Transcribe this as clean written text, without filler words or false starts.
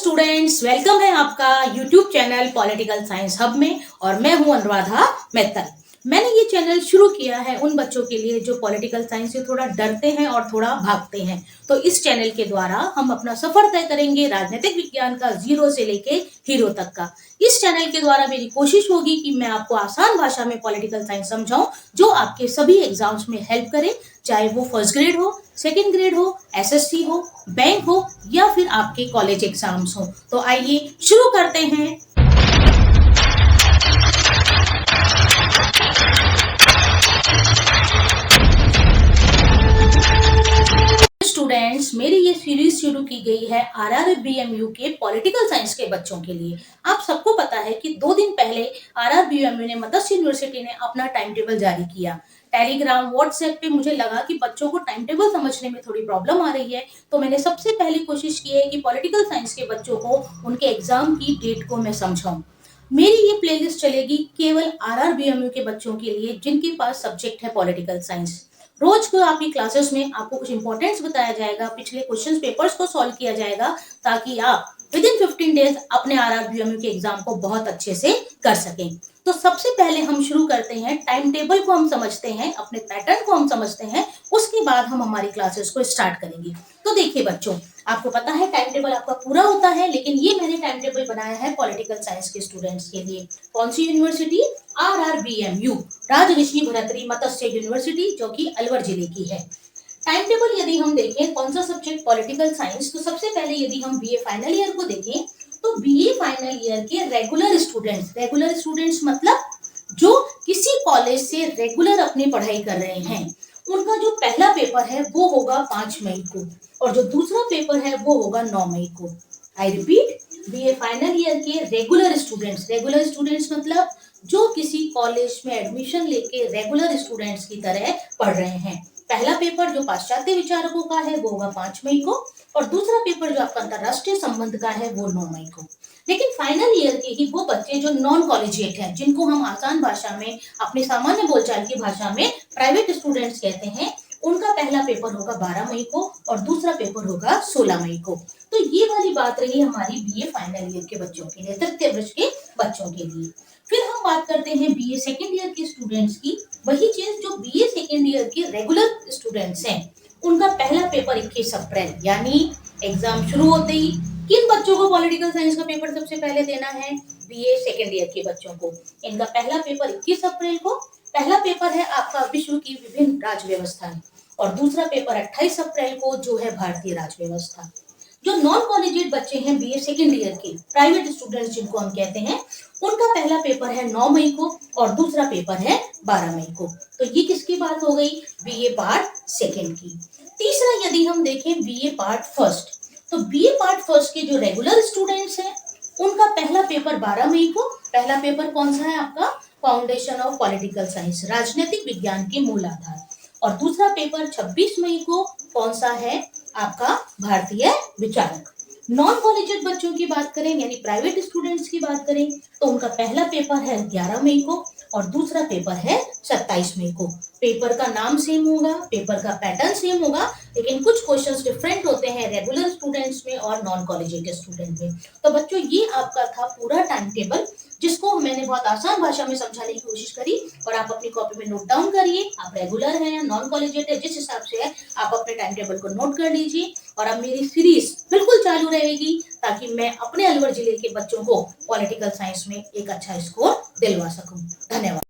Students, welcome है आपका YouTube channel political science hub में और मैं हूं अनुराधा मित्तल। मैंने ये चैनल शुरू किया है उन बच्चों के लिए जो पॉलिटिकल साइंस से थोड़ा डरते हैं और थोड़ा भागते हैं। तो इस चैनल के द्वारा हम अपना सफर तय करेंगे राजनीतिक विज्ञान का जीरो से लेके हीरो तक का। इस चैनल के द्वारा मेरी कोशिश होगी कि मैं आपको आसान भाषा में पॉलिटिकल साइंस समझाऊं जो आपके सभी एग्जाम्स में हेल्प करे, चाहे वो फर्स्ट ग्रेड हो, सेकेंड ग्रेड हो, एसएससी हो, बैंक हो या फिर आपके कॉलेज एग्जाम्स हो। तो आइए शुरू करते हैं। स्टूडेंट्स, मेरी ये सीरीज शुरू की गई है आरआरबीएमयू के पॉलिटिकल साइंस के बच्चों के लिए। आप सबको पता है कि 2 दिन पहले आरआरबीएमयू ने मत्स्य यूनिवर्सिटी ने अपना टाइम टेबल जारी किया। टेलीग्राम, व्हाट्सएप पे मुझे लगा कि बच्चों को टाइम टेबल समझने में थोड़ी प्रॉब्लम आ रही है, तो मैंने सबसे पहले कोशिश की है कि पॉलिटिकल साइंस के बच्चों को उनके एग्जाम की डेट को मैं समझाऊं। मेरी ये प्लेलिस्ट चलेगी केवल आरआरबीएमयू के बच्चों के लिए जिनके पास सब्जेक्ट है पॉलिटिकल साइंस। रोज को आपकी क्लासेस में आपको कुछ इंपॉर्टेंट्स बताया जाएगा, पिछले क्वेश्चन पेपर्स को सॉल्व किया जाएगा ताकि आप विद इन 15 डेज अपने आरआरबीएमयू के एग्जाम को बहुत अच्छे से कर सकें। तो सबसे पहले हम शुरू करते हैं, टाइम टेबल को हम समझते हैं, अपने पैटर्न को हम समझते हैं, उसके बाद हम हमारी क्लासेस को स्टार्ट करेंगे। तो देखिए बच्चों, आपको पता है टाइम टेबल आपका पूरा होता है, लेकिन ये मैंने टाइम टेबल बनाया है पॉलिटिकल साइंस के स्टूडेंट्स के लिए। कौन सी यूनिवर्सिटी? आरआरबीएमयू, राजऋषि भरतरी मत्स्य यूनिवर्सिटी, जो कि अलवर जिले की है। टाइम टेबल यदि हम देखें, कौन सा सब्जेक्ट पॉलिटिकल साइंस, तो सबसे पहले यदि हम बीए फाइनल ईयर को देखें तो बीए फाइनल ईयर के रेगुलर स्टूडेंट्स मतलब जो किसी कॉलेज से रेगुलर अपनी पढ़ाई कर रहे हैं, उनका जो पहला पेपर है वो होगा 5 मई को और जो दूसरा पेपर है वो होगा 9 मई को। I repeat, BA final year के रेगुलर स्टूडेंट्स मतलब जो किसी कॉलेज में एडमिशन लेके रेगुलर स्टूडेंट्स की तरह पढ़ रहे हैं। पहला पेपर जो पाश्चात्य विचारकों का है वो होगा 5 मई को और दूसरा पेपर जो आपका अंतरराष्ट्रीय संबंध का है वो 9 मई को। लेकिन फाइनल ईयर के ही वो बच्चे जो नॉन कॉलेजिएट हैं, जिनको हम आसान भाषा में, अपनी सामान्य बोलचाल की भाषा में प्राइवेट स्टूडेंट्स कहते हैं, उनका पहला पेपर होगा 12 मई को और दूसरा पेपर होगा 16 मई को। तो ये वाली बात रही हमारी बीए फाइनल ईयर के बच्चों के लिए, तृतीय वर्ष के बच्चों के लिए। फिर हम बात करते हैं बीए सेकेंड ईयर के स्टूडेंट्स की। वही चीज जो बीए सेकेंड ईयर के रेगुलर स्टूडेंट्स हैं, उनका पहला पेपर 21 अप्रैल, यानी एग्जाम शुरू होते ही किन बच्चों को पॉलिटिकल साइंस का पेपर सबसे पहले देना है? बीए सेकेंड ईयर के बच्चों को। इनका पहला पेपर 21 अप्रैल को। पहला पेपर है आपका विश्व की विभिन्न राज्य व्यवस्थाएं और दूसरा पेपर 28 अप्रैल को जो है भारतीय राज्य व्यवस्था। जो नॉन कॉलेजिएट बच्चे हैं बीए सेकेंड ईयर के, प्राइवेट स्टूडेंट्स जिनको हम कहते हैं, उनका पहला पेपर है 9 मई को और दूसरा पेपर है 12 मई को। तो ये किसकी बात हो गई? बीए पार्ट सेकेंड की। तीसरा यदि हम देखें बीए पार्ट फर्स्ट, तो बीए पार्ट फर्स्ट के जो रेगुलर स्टूडेंट्स हैं, उनका पहला पेपर 12 मई को। पहला पेपर कौन सा है आपका? फाउंडेशन ऑफ पॉलिटिकल साइंस, राजनीतिक विज्ञान के मूल आधार। और दूसरा पेपर 26 मई को कौन सा है आपका? भारतीय विचारक। नॉन कॉलेजिएट बच्चों की बात करें, यानी प्राइवेट स्टूडेंट्स की बात करें, तो उनका पहला पेपर है 11 मई को और दूसरा पेपर है 27 मई को। पेपर का नाम सेम होगा, पेपर का पैटर्न सेम होगा, लेकिन कुछ क्वेश्चंस डिफरेंट होते हैं रेगुलर स्टूडेंट्स में और नॉन कॉलेजिएट स्टूडेंट में। तो बच्चों, ये आपका था पूरा टाइम टेबल, जिसको मैंने बहुत आसान भाषा में समझाने की कोशिश करी और आप अपनी कॉपी में नोट डाउन करिए। आप रेगुलर हैं या नॉन कॉलेजिएट है, जिस हिसाब से है आप अपने टाइम टेबल को नोट कर लीजिए। और अब मेरी सीरीज बिल्कुल चालू रहेगी ताकि मैं अपने अलवर जिले के बच्चों को पॉलिटिकल साइंस में एक अच्छा स्कोर दिलवा सकूं। धन्यवाद।